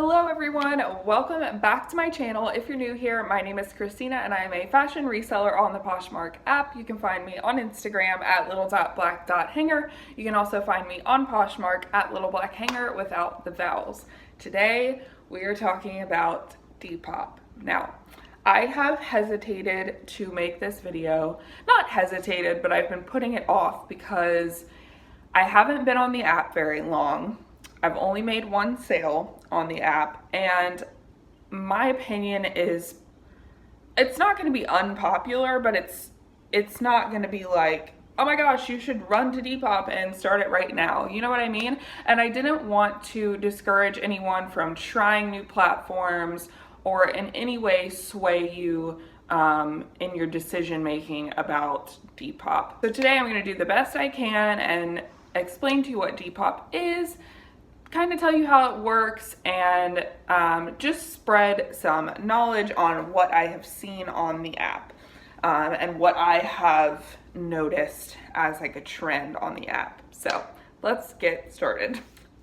Hello everyone, welcome back to my channel. If you're new here, my name is Christina and I am a fashion reseller on the Poshmark app. You can find me on Instagram at little.black.hanger. You can also find me on Poshmark at littleblackhanger without the vowels. Today we are talking about Depop. Now, I have hesitated to make this video. Not hesitated, but I've been putting it off because I haven't been on the app very long. I've only made one sale on the app, and my opinion is it's not going to be unpopular, but it's not going to be like, oh my gosh, you should run to Depop and start it right now. You know what I mean? And I didn't want to discourage anyone from trying new platforms or in any way sway you in your decision making about Depop. So today I'm going to do the best I can and explain to you what Depop is, kind of tell you how it works, and just spread some knowledge on what I have seen on the app and what I have noticed as like a trend on the app. So let's get started.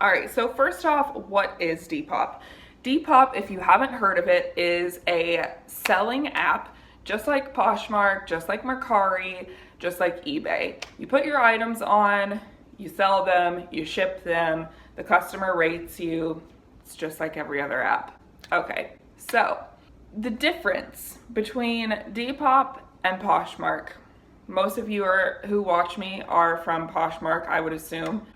All right, so first off, what is Depop? Depop, if you haven't heard of it, is a selling app just like Poshmark, just like Mercari, just like eBay. You put your items on, you sell them, you ship them, the customer rates you. It's just like every other app. Okay, so the difference between Depop and Poshmark. Most of you who watch me are from Poshmark, I would assume.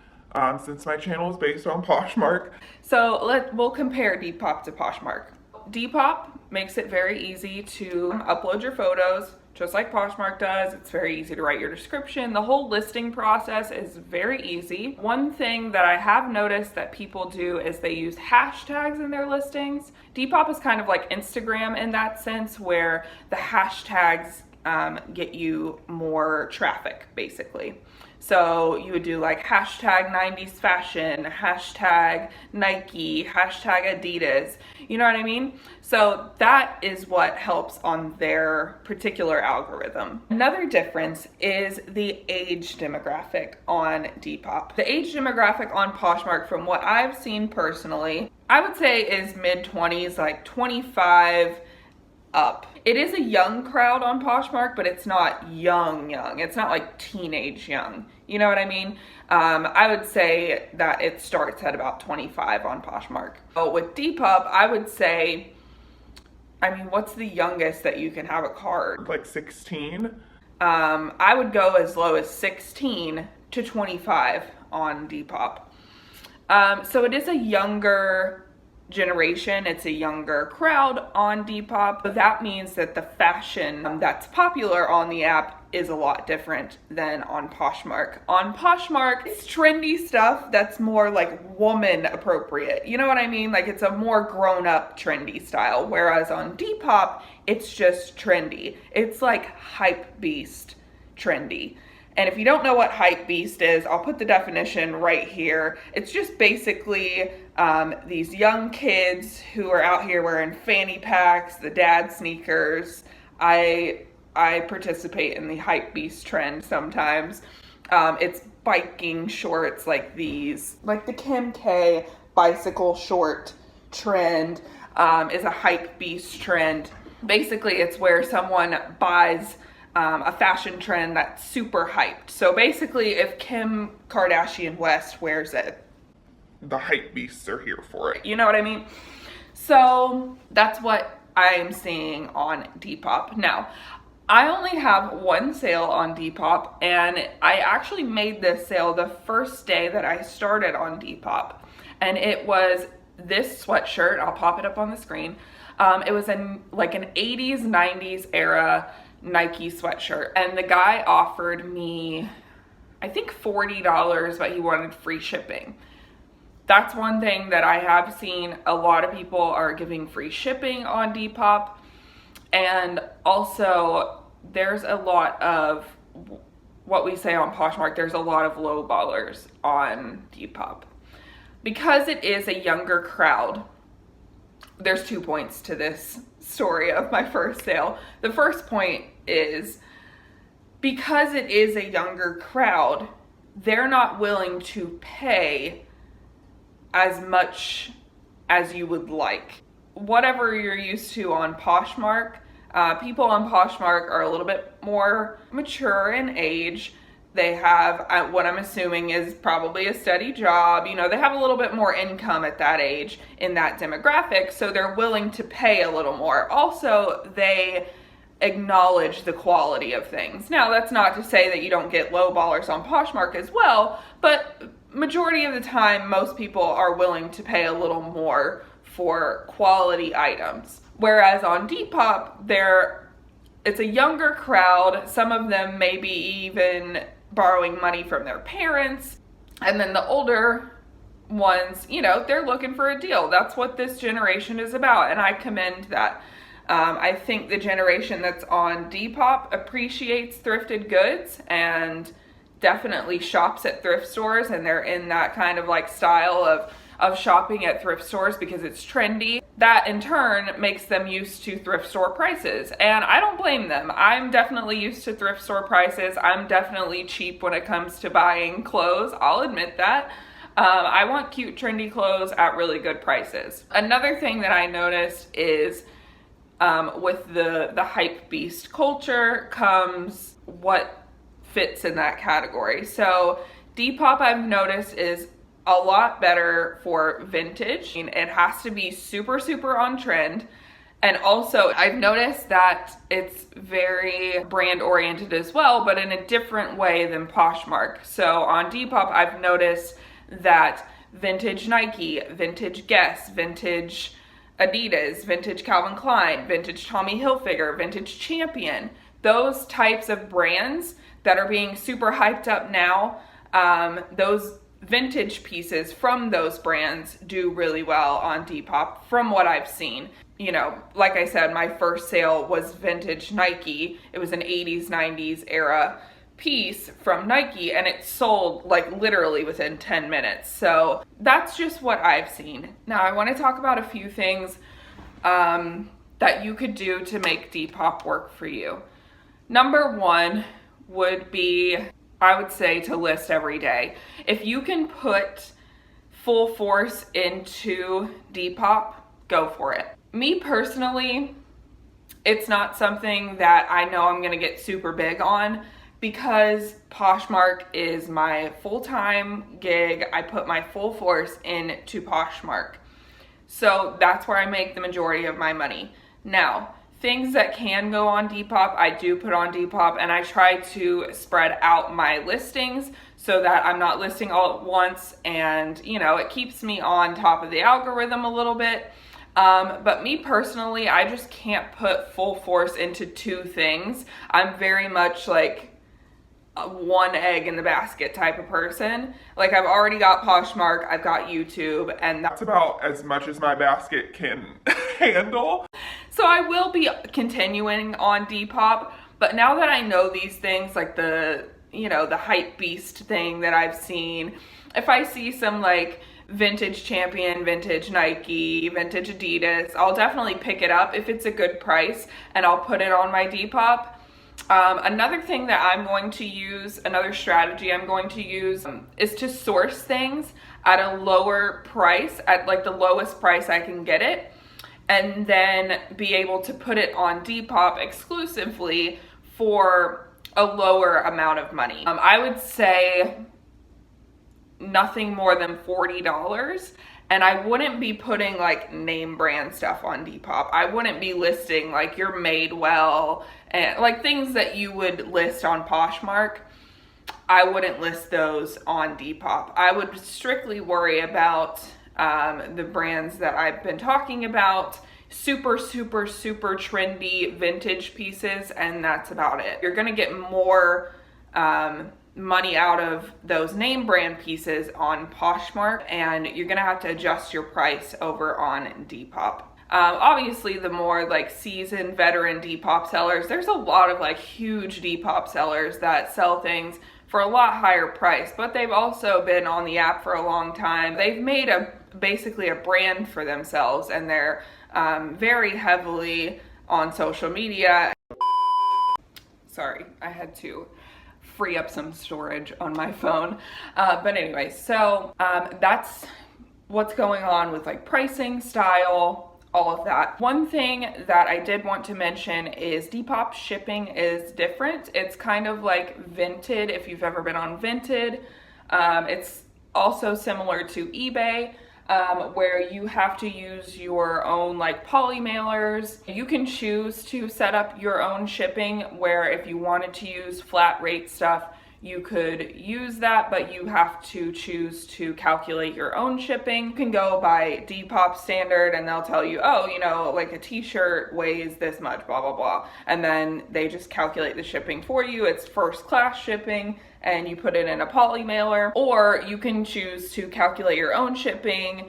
Since my channel is based on Poshmark. So we'll compare Depop to Poshmark. Depop makes it very easy to upload your photos, just like Poshmark does. It's very easy to write your description. The whole listing process is very easy. One thing that I have noticed that people do is they use hashtags in their listings. Depop is kind of like Instagram in that sense, where the hashtags get you more traffic, basically. So you would do like hashtag 90s fashion, hashtag Nike, hashtag Adidas, you know what I mean? So that is what helps on their particular algorithm. Another difference is the age demographic on Depop. The age demographic on Poshmark, from what I've seen personally, I would say is mid-20s, like 25 up. It is a young crowd on Poshmark, but it's not young. It's not like teenage young. You know what I mean? I would say that it starts at about 25 on Poshmark. But with Depop, I would say, I mean, what's the youngest that you can have a card? Like 16? I would go as low as 16 to 25 on Depop. So it is a younger generation, it's a younger crowd on Depop. But that means that the fashion that's popular on the app is a lot different than on Poshmark. On Poshmark, it's trendy stuff that's more like woman appropriate. You know what I mean? Like it's a more grown up trendy style. Whereas on Depop, it's just trendy. It's like hype beast trendy. And if you don't know what hype beast is, I'll put the definition right here. It's just basically these young kids who are out here wearing fanny packs, the dad sneakers. I participate in the hype beast trend sometimes. It's biking shorts like these, like the Kim K bicycle short trend is a hype beast trend. Basically, it's where someone buys a fashion trend that's super hyped. So basically, if Kim Kardashian West wears it, The hype beasts are here for it. you know what I mean? So that's what I'm seeing on Depop. Now, I only have one sale on Depop, and I actually made this sale the first day that I started on Depop. And it was this sweatshirt. I'll pop it up on the screen. It was like an 80s, 90s era Nike sweatshirt, and the guy offered me, I think $40, but he wanted free shipping. That's one thing that I have seen. A lot of people are giving free shipping on Depop, and also there's a lot of what we say on Poshmark, there's a lot of low ballers on Depop. Because it is a younger crowd, there's 2 points to this story of my first sale. The first point is, because it is a younger crowd, they're not willing to pay as much as you would like. Whatever you're used to on Poshmark, people on Poshmark are a little bit more mature in age. They have what I'm assuming is probably a steady job. You know, they have a little bit more income at that age in that demographic, so they're willing to pay a little more. Also, they acknowledge the quality of things. Now, that's not to say that you don't get low ballers on Poshmark as well, but majority of the time, most people are willing to pay a little more for quality items. Whereas on Depop, it's a younger crowd. Some of them maybe even borrowing money from their parents. And then the older ones, you know, they're looking for a deal. That's what this generation is about, and I commend that. I think the generation that's on Depop appreciates thrifted goods and definitely shops at thrift stores, and they're in that kind of like style of shopping at thrift stores because it's trendy. That in turn makes them used to thrift store prices, and I don't blame them. I'm definitely used to thrift store prices. I'm definitely cheap when it comes to buying clothes. I'll admit that. I want cute, trendy clothes at really good prices. Another thing that I noticed is with the hype beast culture comes what fits in that category. So Depop, I've noticed, is a lot better for vintage. I mean, it has to be super, super on trend. And also, I've noticed that it's very brand oriented as well, but in a different way than Poshmark. So on Depop, I've noticed that vintage Nike, vintage Guess, vintage Adidas, vintage Calvin Klein, vintage Tommy Hilfiger, vintage Champion, those types of brands that are being super hyped up now, those vintage pieces from those brands do really well on Depop from what I've seen. You know, like I said, my first sale was vintage Nike. It was an 80s, 90s era piece from Nike, and it sold like literally within 10 minutes. So that's just what I've seen. Now I want to talk about a few things that you could do to make Depop work for you. Number one would be, I would say, to list every day. If you can put full force into Depop, go for it. Me personally, it's not something that I know I'm gonna get super big on because Poshmark is my full-time gig. I put my full force into Poshmark. So that's where I make the majority of my money. Now, things that can go on Depop, I do put on Depop, and I try to spread out my listings so that I'm not listing all at once, and you know, it keeps me on top of the algorithm a little bit. But me personally, I just can't put full force into two things. I'm very much like a one egg in the basket type of person. Like, I've already got Poshmark, I've got YouTube, and That's about as much as my basket can handle. so I will be continuing on Depop, but now that I know these things, like the hype beast thing that I've seen, if I see some like vintage Champion, vintage Nike, vintage Adidas, I'll definitely pick it up if it's a good price, and I'll put it on my Depop. Another thing that I'm going to use, another strategy I'm going to use, is to source things at a lower price, at like the lowest price I can get it, and then be able to put it on Depop exclusively for a lower amount of money. I would say nothing more than $40, and I wouldn't be putting like name brand stuff on Depop. I wouldn't be listing like your Madewell and like things that you would list on Poshmark. I wouldn't list those on Depop. I would strictly worry about the brands that I've been talking about, super, super, super trendy vintage pieces, and that's about it. You're gonna get more money out of those name brand pieces on Poshmark, and you're gonna have to adjust your price over on Depop. Obviously, the more like seasoned veteran Depop sellers, there's a lot of like huge Depop sellers that sell things for a lot higher price, but they've also been on the app for a long time. They've made basically a brand for themselves, and they're very heavily on social media. Sorry, I had to free up some storage on my phone. But anyway, so that's what's going on with like pricing, style, all of that. One thing that I did want to mention is Depop shipping is different. It's kind of like Vinted, if you've ever been on Vinted. It's also similar to eBay, where you have to use your own like poly mailers. You can choose to set up your own shipping, where if you wanted to use flat rate stuff, you could use that, but you have to choose to calculate your own shipping. You can go by Depop standard and they'll tell you, oh, you know, like a t-shirt weighs this much, blah, blah, blah. And then they just calculate the shipping for you. It's first class shipping and you put it in a poly mailer. Or you can choose to calculate your own shipping,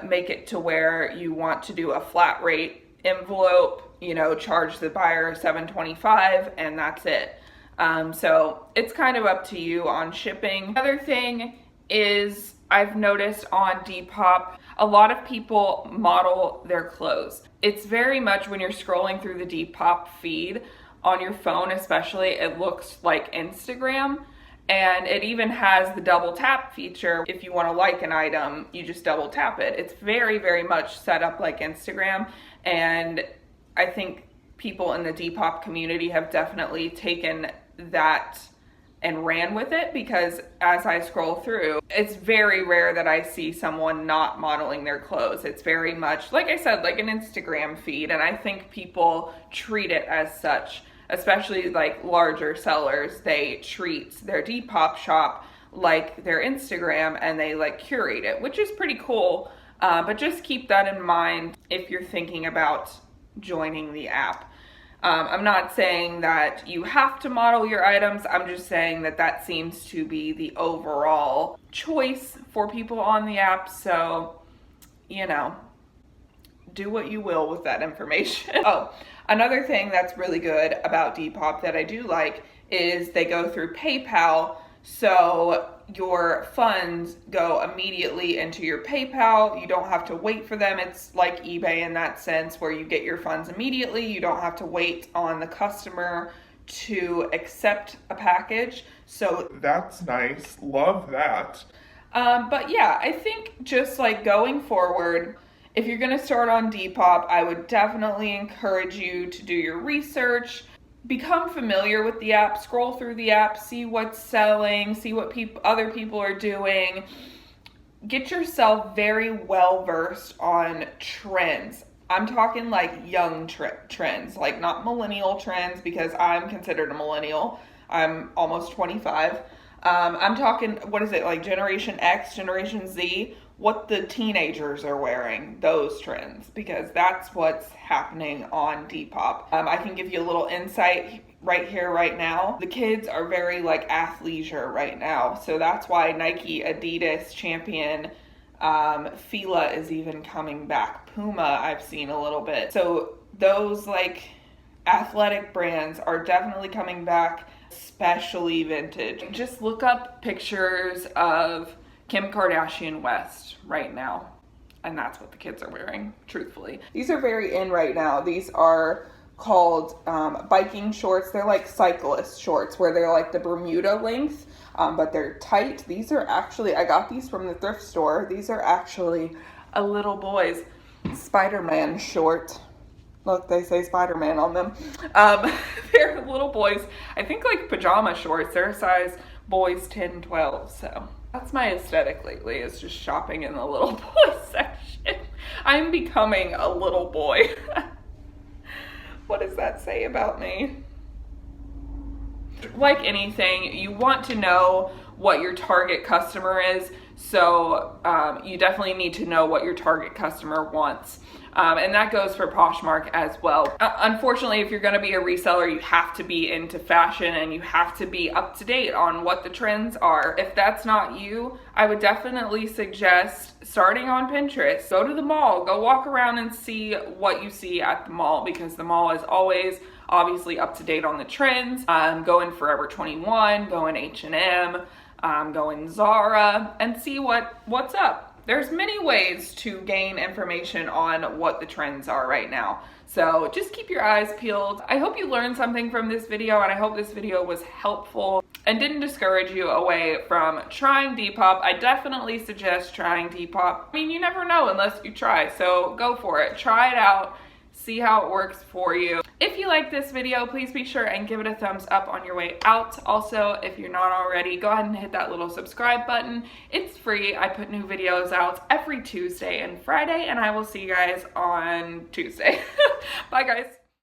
make it to where you want to do a flat rate envelope, you know, charge the buyer $7.25 and that's it. So it's kind of up to you on shipping. Another thing is I've noticed on Depop, a lot of people model their clothes. It's very much when you're scrolling through the Depop feed on your phone, especially, it looks like Instagram. And it even has the double tap feature. If you want to like an item, you just double tap it. It's very, very much set up like Instagram. And I think people in the Depop community have definitely taken that and ran with it, because as I scroll through, it's very rare that I see someone not modeling their clothes. It's very much, like I said, like an Instagram feed, and I think people treat it as such, especially like larger sellers. They treat their Depop shop like their Instagram and they like curate it, which is pretty cool, but just keep that in mind if you're thinking about joining the app. I'm not saying that you have to model your items. I'm just saying that that seems to be the overall choice for people on the app. So, you know, do what you will with that information. Oh, another thing that's really good about Depop that I do like is they go through PayPal. So your funds go immediately into your PayPal. You don't have to wait for them. It's like eBay in that sense, where you get your funds immediately. You don't have to wait on the customer to accept a package. So That's nice. Love that. but yeah, I think just like going forward, if you're going to start on Depop, I would definitely encourage you to do your research. Become familiar with the app, scroll through the app, see what's selling, see what other people are doing. Get yourself very well versed on trends. I'm talking like young trends, like not millennial trends, because I'm considered a millennial. I'm almost 25. I'm talking, what is it, like Generation X, Generation Z, what the teenagers are wearing, those trends, because that's what's happening on Depop. I can give you a little insight right here, right now. The kids are very like athleisure right now. So that's why Nike, Adidas, Champion, Fila is even coming back. Puma, I've seen a little bit. So those like athletic brands are definitely coming back, especially vintage. Just look up pictures of Kim Kardashian West right now, and that's what the kids are wearing, truthfully. These are very in right now. These are called biking shorts. They're like cyclist shorts, where they're like the Bermuda length, but they're tight. These are actually, I got these from the thrift store. These are actually a little boy's Spider-Man short. Look, they say Spider-Man on them. They're little boys, I think like pajama shorts. They're size boys 10, 12, so. That's my aesthetic lately, is just shopping in the little boy section. I'm becoming a little boy. What does that say about me? Like anything, you want to know what your target customer is. So you definitely need to know what your target customer wants. And that goes for Poshmark as well. Unfortunately, if you're going to be a reseller, you have to be into fashion and you have to be up to date on what the trends are. If that's not you, I would definitely suggest starting on Pinterest. Go to the mall, go walk around and see what you see at the mall, because the mall is always obviously up to date on the trends. Go in Forever 21, go in H&M, go in Zara, and see what's up. there's many ways to gain information on what the trends are right now. So just keep your eyes peeled. I hope you learned something from this video, and I hope this video was helpful and didn't discourage you away from trying Depop. I definitely suggest trying Depop. I mean, you never know unless you try, so go for it. Try it out. See how it works for you. If you like this video, please be sure and give it a thumbs up on your way out. Also, if you're not already, go ahead and hit that little subscribe button. It's free. I put new videos out every Tuesday and Friday, and I will see you guys on Tuesday. Bye, guys.